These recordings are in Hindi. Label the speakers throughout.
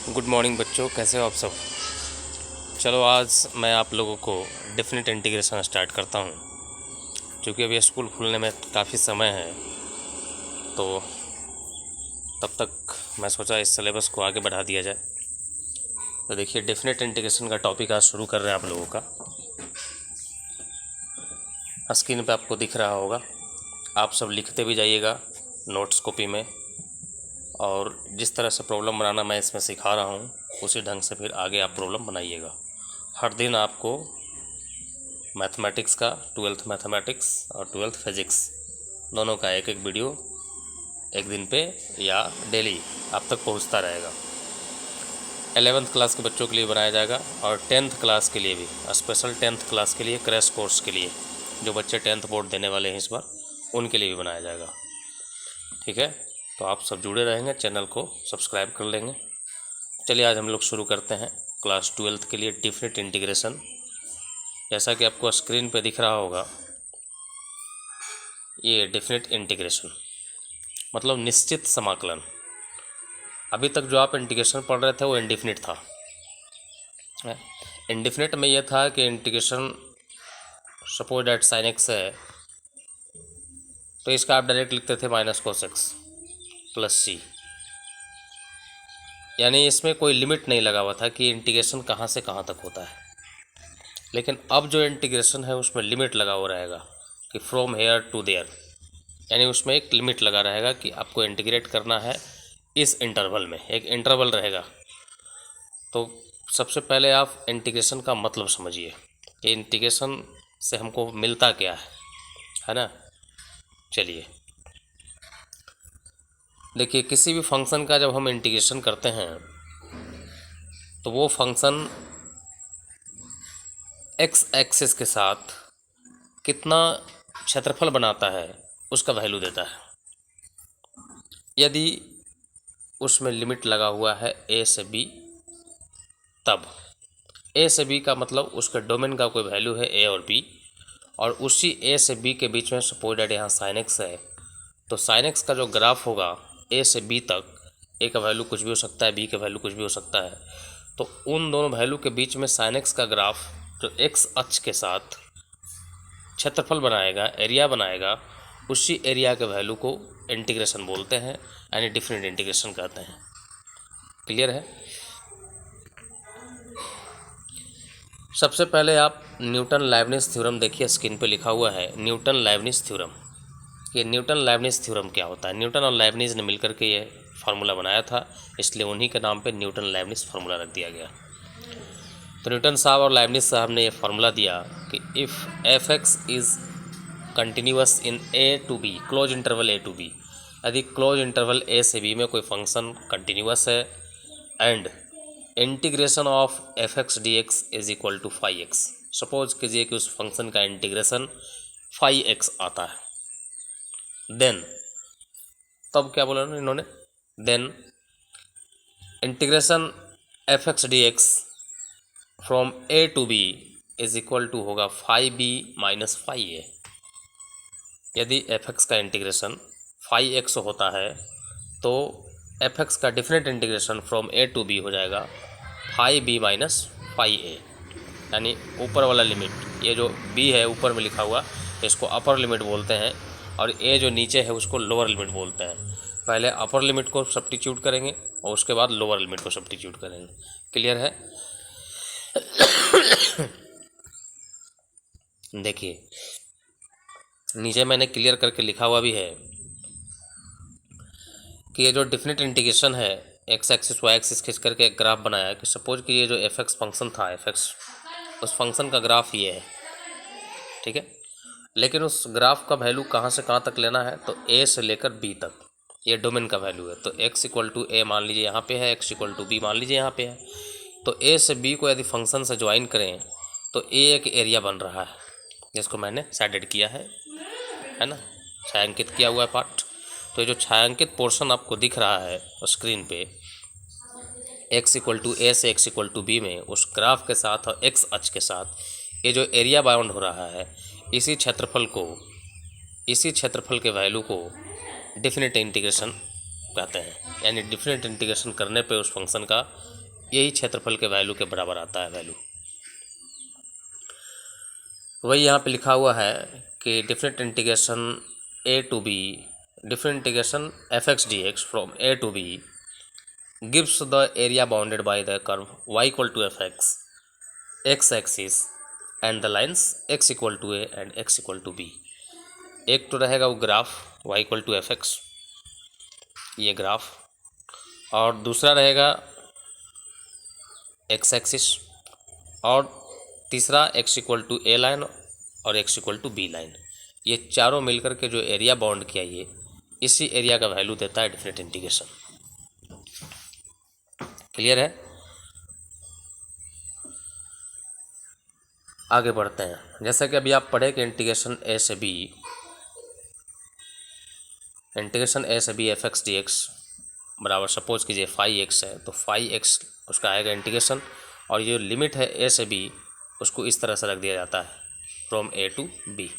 Speaker 1: गुड मॉर्निंग बच्चों, कैसे हो आप सब। चलो आज मैं आप लोगों को डेफिनेट इंटीग्रेशन स्टार्ट करता हूँ। क्योंकि अभी स्कूल खुलने में काफ़ी समय है, तो तब तक मैं सोचा इस सिलेबस को आगे बढ़ा दिया जाए। तो देखिए, डेफिनेट इंटीग्रेशन का टॉपिक आज शुरू कर रहे हैं आप लोगों का। स्क्रीन पे आपको दिख रहा होगा, आप सब लिखते भी जाइएगा नोट्स कॉपी में, और जिस तरह से प्रॉब्लम बनाना मैं इसमें सिखा रहा हूँ उसी ढंग से फिर आगे आप प्रॉब्लम बनाइएगा। हर दिन आपको मैथमेटिक्स का 12th मैथमेटिक्स और 12th फिज़िक्स दोनों का एक एक वीडियो एक दिन पे या डेली आप तक पहुंचता रहेगा। 11th क्लास के बच्चों के लिए बनाया जाएगा और 10th क्लास के लिए भी, स्पेशल 10th क्लास के लिए, क्रैश कोर्स के लिए, जो बच्चे 10th बोर्ड देने वाले हैं इस बार, उनके लिए भी बनाया जाएगा। ठीक है, तो आप सब जुड़े रहेंगे, चैनल को सब्सक्राइब कर लेंगे। चलिए आज हम लोग शुरू करते हैं क्लास 12th के लिए डेफिनेट इंटीग्रेशन। जैसा कि आपको स्क्रीन पे दिख रहा होगा, ये डेफिनेट इंटीग्रेशन मतलब निश्चित समाकलन। अभी तक जो आप इंटीग्रेशन पढ़ रहे थे वो इंडेफिनिट था। इंडेफिनिट में ये था कि integration suppose that sine x है, तो इसका आप डायरेक्ट लिखते थे माइनस कोस एक्स प्लस सी, यानी इसमें कोई लिमिट नहीं लगा हुआ था कि इंटीग्रेशन कहाँ से कहाँ तक होता है। लेकिन अब जो इंटीग्रेशन है उसमें लिमिट लगा हुआ रहेगा कि फ्रॉम हेयर टू देयर, यानी उसमें एक लिमिट लगा रहेगा कि आपको इंटीग्रेट करना है इस इंटरवल में, एक इंटरवल रहेगा। तो सबसे पहले आप इंटीग्रेशन का मतलब समझिए कि इंटीग्रेशन से हमको मिलता क्या है ना। चलिए देखिए, किसी भी फंक्शन का जब हम इंटीग्रेशन करते हैं तो वो फंक्शन एक्स एक्सिस के साथ कितना क्षेत्रफल बनाता है उसका वैल्यू देता है। यदि उसमें लिमिट लगा हुआ है ए से बी, तब ए से बी का मतलब उसके डोमेन का कोई वैल्यू है ए और बी, और उसी ए से बी के बीच में सपोज दैट यहाँ साइन एक्स है, तो साइन एक्स का जो ग्राफ होगा ए से बी तक, ए का वैल्यू कुछ भी हो सकता है, बी का वैल्यू कुछ भी हो सकता है, तो उन दोनों वैल्यू के बीच में साइन एक्स का ग्राफ जो एक्स अक्ष के साथ क्षेत्रफल बनाएगा, एरिया बनाएगा, उसी एरिया के वैल्यू को इंटीग्रेशन बोलते हैं, यानी डिफरेंट इंटीग्रेशन कहते हैं। क्लियर है। सबसे पहले आप न्यूटन लाइबनिज थ्योरम देखिए, स्क्रीन पे लिखा हुआ है न्यूटन लाइबनिज थ्योरम। ये न्यूटन लाइबनिज थ्योरम क्या होता है? न्यूटन और लाइबनिज ने मिलकर के ये फार्मूला बनाया था, इसलिए उन्हीं के नाम पे न्यूटन लाइबनिज फार्मूला रख दिया गया। तो न्यूटन साहब और लाइबनिज साहब ने ये फार्मूला दिया कि if F X is continuous in A to B, close interval A to B, यदि क्लोज इंटरवल ए से बी में कोई फंक्शन कंटिन्यूअस है, and integration of F X D X is equal to phi X, suppose कीजिए कि उस फंक्शन का इंटीग्रेशन फाई एक्स आता है, देन तब क्या बोला इन्होंने, then integration F X D X from A to B is equal to होगा phi B minus phi A. यदि एफ एक्स का इंटीग्रेशन फाई एक्स होता है तो एफ एक्स का different integration from A to B हो जाएगा phi B minus phi A, यानी ऊपर वाला लिमिट, ये जो बी है ऊपर में लिखा हुआ, इसको अपर लिमिट बोलते हैं, और ए जो नीचे है उसको लोअर लिमिट बोलते हैं। पहले अपर लिमिट को सब्स्टिट्यूट करेंगे और उसके बाद लोअर लिमिट को सब्स्टिट्यूट करेंगे। क्लियर है। देखिए नीचे मैंने क्लियर करके लिखा हुआ भी है कि ये जो डिफिनेट इंटीग्रेशन है, एक्स एक्सिस वाई एक्सिस खींच करके एक ग्राफ बनाया कि सपोज कि ये जो एफ एक्स फंक्शन था, एफ एक्स, उस फंक्शन का ग्राफ ये है, ठीक है। लेकिन उस ग्राफ का वैल्यू कहाँ से कहाँ तक लेना है, तो ए से लेकर बी तक, ये डोमेन का वैल्यू है। तो एक्स इक्वल टू ए मान लीजिए यहाँ पे है, एक्स इक्वल टू बी मान लीजिए यहाँ पे है। तो ए से बी को यदि फंक्शन से ज्वाइन करें तो ए एक एरिया बन रहा है, जिसको मैंने शेडेड किया है ना, छायांकित किया हुआ है पार्ट। तो ये जो छायांकित पोर्शन आपको दिख रहा है स्क्रीन पे, एक्स इक्वल टू ए से एक्स इक्वल टू बी में, उस ग्राफ के साथ और एक्स अक्ष के साथ ये जो एरिया बाउंड हो रहा है, इसी क्षेत्रफल के वैल्यू को डिफिनेट इंटीग्रेशन कहते हैं। यानी डिफिनेट इंटीग्रेशन करने पे उस फंक्शन का यही क्षेत्रफल के वैल्यू के बराबर आता है वैल्यू। वही यहाँ पे लिखा हुआ है कि different integration a to b, different integration f(x) dx from a to b gives the area bounded by the curve y equal to fx, x axis and the lines x equal to a and x equal to b। एक तो रहेगा वो graph y equal to fx, ये ग्राफ, और दूसरा रहेगा x एक्सिस, और तीसरा x equal to a line और x equal to b line. ये चारों मिलकर के जो एरिया बाउंड किया, ये इसी एरिया का वैल्यू देता है डिफरेंट इंटीग्रेशन। क्लियर है? आगे बढ़ते हैं। जैसा कि अभी आप पढ़े कि इंटीग्रेशन ए से B F X D X बराबर, सपोज कीजिए 5x है तो 5x उसका आएगा इंटीग्रेशन, और ये लिमिट है ए से बी उसको इस तरह से रख दिया जाता है फ्रॉम ए टू बी।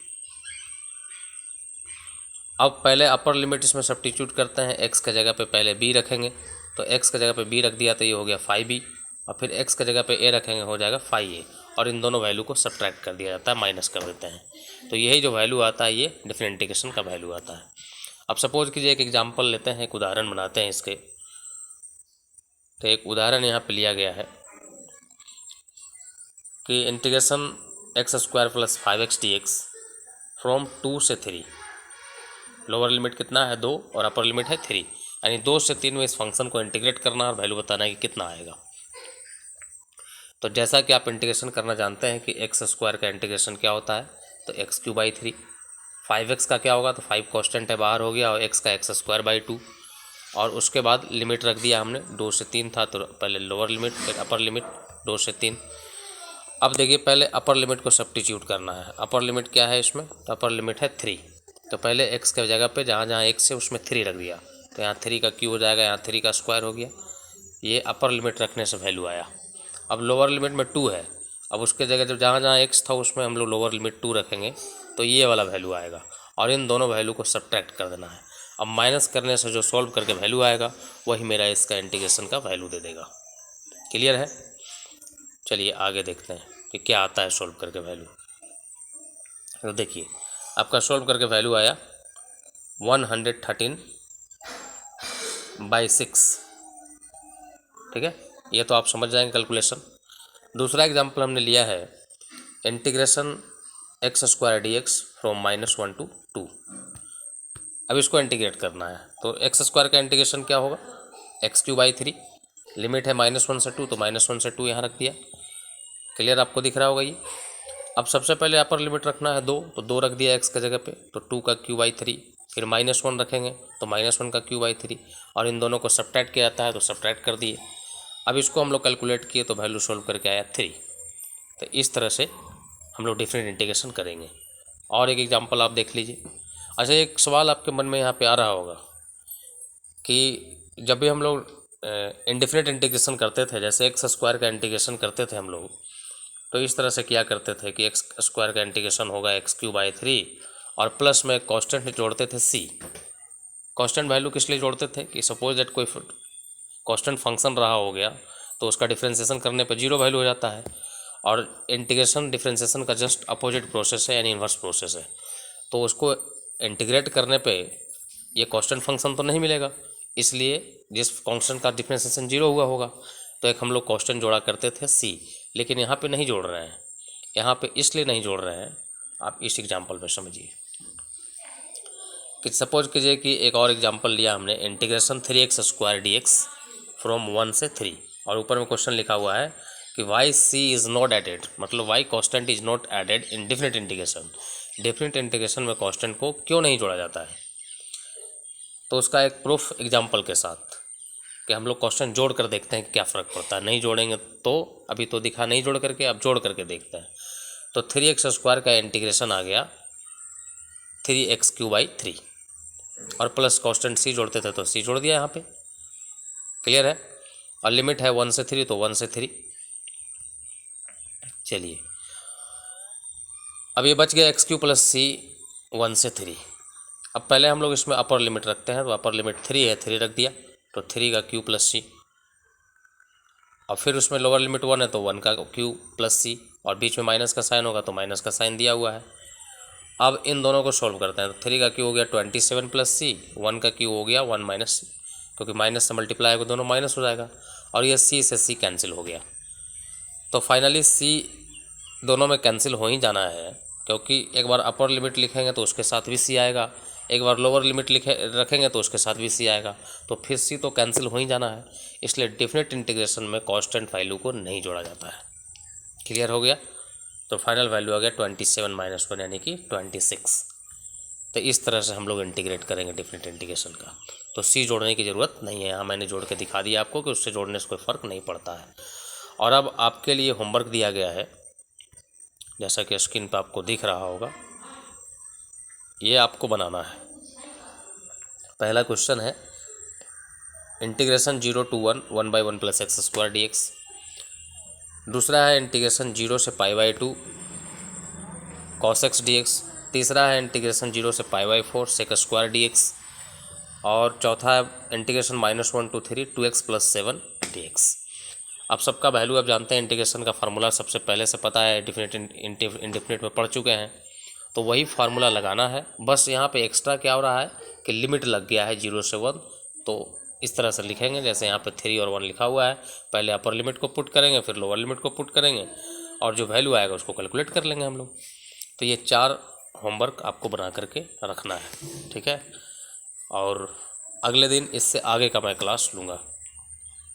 Speaker 1: अब पहले अपर लिमिट इसमें सब्स्टिट्यूट करते हैं, x के जगह पे पहले b रखेंगे, तो x के जगह पे b रख दिया तो ये हो गया 5b, और फिर x के जगह पे a रखेंगे हो जाएगा 5a, और इन दोनों वैल्यू को सब्ट्रैक्ट कर दिया जाता है, माइनस कर देते हैं, तो यही जो वैल्यू आता है ये डिफरेंट इंटीग्रेशन का वैल्यू आता है। अब सपोज कीजिए एक एग्जाम्पल लेते हैं, एक उदाहरण बनाते हैं इसके। तो एक उदाहरण यहाँ पर लिया गया है कि integration x² + 5x dx from 2 से 3, लोअर लिमिट कितना है 2 और अपर लिमिट है 3, यानी 2 से 3 में इस फंक्शन को इंटीग्रेट करना और वैल्यू बताना है कि कितना आएगा। तो जैसा कि आप इंटीग्रेशन करना जानते हैं कि x² का इंटीग्रेशन क्या होता है, तो x³ 5x का क्या होगा, तो 5 कांस्टेंट है बाहर हो गया, और x का x² 2, और उसके बाद लिमिट रख दिया हमने 2 से 3 था, तो पहले लोअर लिमिट फिर अपर लिमिट 2 से 3। अब देखिए पहले अपर लिमिट को सब्स्टिट्यूट करना है। अपर लिमिट क्या है इसमें, तो अपर लिमिट है 3, तो पहले x के जगह पे जहाँ जहाँ x है उसमें 3 रख दिया, तो यहाँ 3 का क्यूब हो जाएगा, यहाँ 3 का स्क्वायर हो गया, ये अपर लिमिट रखने से वैल्यू आया। अब लोअर लिमिट में 2 है, अब उसके जगह जब जहाँ जहाँ x था उसमें हम लोग लोअर लिमिट 2 रखेंगे तो ये वाला वैल्यू आएगा, और इन दोनों वैल्यू को सब्ट्रैक्ट कर देना है। अब माइनस करने से जो सॉल्व करके वैल्यू आएगा वही मेरा इसका इंटीग्रेशन का वैल्यू दे देगा। क्लियर है? चलिए आगे देखते हैं कि क्या आता है सॉल्व करके वैल्यू। तो देखिए आपका सॉल्व करके वैल्यू आया 113/6, ठीक है, ये तो आप समझ जाएंगे कैलकुलेशन। दूसरा एग्जांपल हमने लिया है integration x² dx from -1 to 2। अब इसको इंटीग्रेट करना है, तो x² का इंटीग्रेशन क्या होगा, x³ लिमिट है -1 से 2, तो -1 से 2 यहाँ रख दिया। क्लियर, आपको दिख रहा होगा ये। अब सबसे पहले अपर लिमिट रखना है 2, तो 2 रख दिया x के जगह पे, तो 2 का क्यूब/3, फिर -1 रखेंगे तो -1 का क्यूब/3, और इन दोनों को सब्ट्रैक्ट किया जाता है तो सब्ट्रैक्ट कर दिए। अब इसको हम लोग कैलकुलेट किए तो वैल्यू सोल्व करके आया 3। तो इस तरह से हम लोग डिफरेंट इंटीग्रेशन करेंगे। और एक एग्जांपल आप देख लीजिए। अच्छा, एक सवाल आपके मन में यहाँ पे आ रहा होगा कि जब भी हम लोग इनडिफिनिट इंटीग्रेशन करते थे, जैसे x² का इंटीग्रेशन करते थे हम लोग, तो इस तरह से किया करते थे कि x² का इंटीग्रेशन होगा x³ और प्लस में कांस्टेंट जोड़ते थे c। कांस्टेंट वैल्यू किस लिए जोड़ते थे कि सपोज दैट कोई कांस्टेंट फंक्शन रहा हो गया तो उसका डिफ्रेंसिएशन करने पर 0 वैल्यू हो जाता है, और इंटीग्रेशन डिफ्रेंसिएशन का जस्ट अपोजिट प्रोसेस है, यानी इन्वर्स प्रोसेस है। तो उसको इंटीग्रेट करने पे ये कांस्टेंट फंक्शन तो नहीं मिलेगा, इसलिए जिस कांस्टेंट का डिफ्रेंसिएशन 0 हुआ होगा तो एक हम लोग कांस्टेंट जोड़ा करते थे c, लेकिन यहाँ पे नहीं जोड़ रहे हैं। यहाँ पे इसलिए नहीं जोड़ रहे हैं, आप इस एग्जांपल में समझिए कि सपोज कीजिए कि एक और एग्जांपल लिया हमने इंटीग्रेशन 3x² dx फ्रॉम 1 से 3, और ऊपर में क्वेश्चन लिखा हुआ है कि why c is not added, मतलब why constant is not added in different integration. Different integration में कांस्टेंट को क्यों नहीं जोड़ा जाता है, तो उसका एक प्रूफ एग्जांपल के साथ कि हम लोग क्वेश्चन जोड़ कर देखते हैं कि क्या फ़र्क पड़ता है। नहीं जोड़ेंगे तो अभी तो दिखा नहीं जोड़ करके, अब जोड़ करके देखते हैं। तो 3x² का इंटीग्रेशन आ गया 3x³/3, और प्लस कांस्टेंट c जोड़ते थे तो c जोड़ दिया यहाँ पे। क्लियर है? और लिमिट है 1 से 3, तो 1 से 3। चलिए अब ये बच गया x³ + c 1 से 3। अब पहले हम लोग इसमें अपर लिमिट रखते हैं, तो अपर लिमिट 3 है, 3 रख दिया, तो 3 का क्यूब + c। और फिर उसमें लोअर लिमिट 1 है तो 1 का क्यू प्लस सी, और बीच में माइनस का साइन होगा तो माइनस का साइन दिया हुआ है। अब इन दोनों को सॉल्व करते हैं। तो 3 का क्यू हो गया 27 प्लस सी, 1 का क्यू हो गया 1 माइनस सी, क्योंकि माइनस से मल्टीप्लाई होगा दोनों माइनस हो जाएगा, और ये सी से सी कैंसिल हो गया। तो फाइनली सी दोनों में कैंसिल हो ही जाना है, क्योंकि एक बार अपर लिमिट लिखेंगे तो उसके साथ भी सी आएगा, एक बार लोअर लिमिट रखेंगे तो उसके साथ भी सी आएगा, तो फिर सी तो कैंसिल हो ही जाना है। इसलिए डेफिनेट इंटीग्रेशन में कांस्टेंट वैल्यू को नहीं जोड़ा जाता है। क्लियर हो गया? तो फाइनल वैल्यू आ गया 27 माइनस 1 यानी कि 26। तो इस तरह से हम लोग इंटीग्रेट करेंगे डेफिनेट इंटीग्रेशन का। तो सी जोड़ने की ज़रूरत नहीं है, यहाँ मैंने जोड़ के दिखा दिया आपको कि उससे जोड़ने से कोई फ़र्क नहीं पड़ता है। और अब आपके लिए होमवर्क दिया गया है, जैसा कि स्क्रीन पर आपको दिख रहा होगा, ये आपको बनाना है। पहला क्वेश्चन है इंटीग्रेशन 0 to 1 1/1 + x² dx। दूसरा है इंटीग्रेशन 0 से π/2 cos x dx। तीसरा है इंटीग्रेशन 0 से π/4 sec² dx। और चौथा है इंटीग्रेशन -1 to 3 2x + 7 dx। अब सबका वैल्यू आप जानते हैं, इंटीग्रेशन का फार्मूला सबसे पहले से पता है, डिफिनेट इंडेफिनेट में पढ़ चुके हैं, तो वही फार्मूला लगाना है। बस यहाँ पे एक्स्ट्रा क्या हो रहा है कि लिमिट लग गया है 0 से 1, तो इस तरह से लिखेंगे जैसे यहाँ पे 3 और 1 लिखा हुआ है। पहले अपर लिमिट को पुट करेंगे, फिर लोअर लिमिट को पुट करेंगे, और जो वैल्यू आएगा उसको कैलकुलेट कर लेंगे हम लोग। तो ये 4 होमवर्क आपको बना करके रखना है, ठीक है। और अगले दिन इससे आगे का मैं क्लास लूँगा।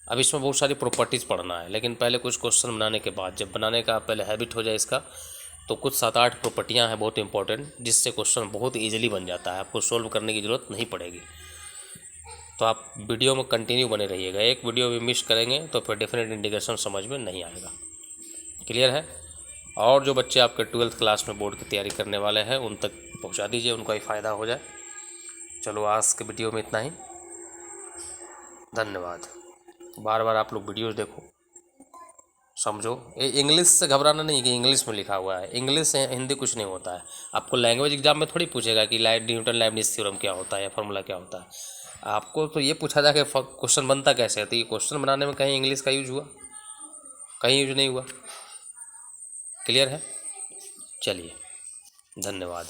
Speaker 1: अब इसमें बहुत सारी प्रॉपर्टीज़ पढ़ना है, लेकिन पहले कुछ क्वेश्चन बनाने के बाद, जब बनाने का पहले हैबिट हो जाए इसका, तो कुछ 7-8 प्रॉपर्टियाँ हैं बहुत इंपॉर्टेंट, जिससे क्वेश्चन बहुत ईजिली बन जाता है, आपको सोल्व करने की ज़रूरत नहीं पड़ेगी। तो आप वीडियो में कंटिन्यू बने रहिएगा, एक वीडियो भी मिस करेंगे तो फिर डेफिनेट इंटीग्रेशन समझ में नहीं आएगा। क्लियर है? और जो बच्चे आपके 12th क्लास में बोर्ड की तैयारी करने वाले हैं उन तक पहुंचा दीजिए, उनको ही फ़ायदा हो जाए। चलो आज के वीडियो में इतना ही, धन्यवाद। बार बार आप लोग वीडियोज़ देखो, समझो। ये इंग्लिश से घबराना नहीं कि इंग्लिश में लिखा हुआ है, इंग्लिश से हिंदी कुछ नहीं होता है। आपको लैंग्वेज एग्जाम में थोड़ी पूछेगा कि न्यूटन लाइब्निज थ्योरम क्या होता है या फार्मूला क्या होता है। आपको तो ये पूछा जाए कि क्वेश्चन बनता कैसे है, तो ये क्वेश्चन बनाने में कहीं इंग्लिश का यूज हुआ? कहीं यूज नहीं हुआ। क्लियर है? चलिए, धन्यवाद।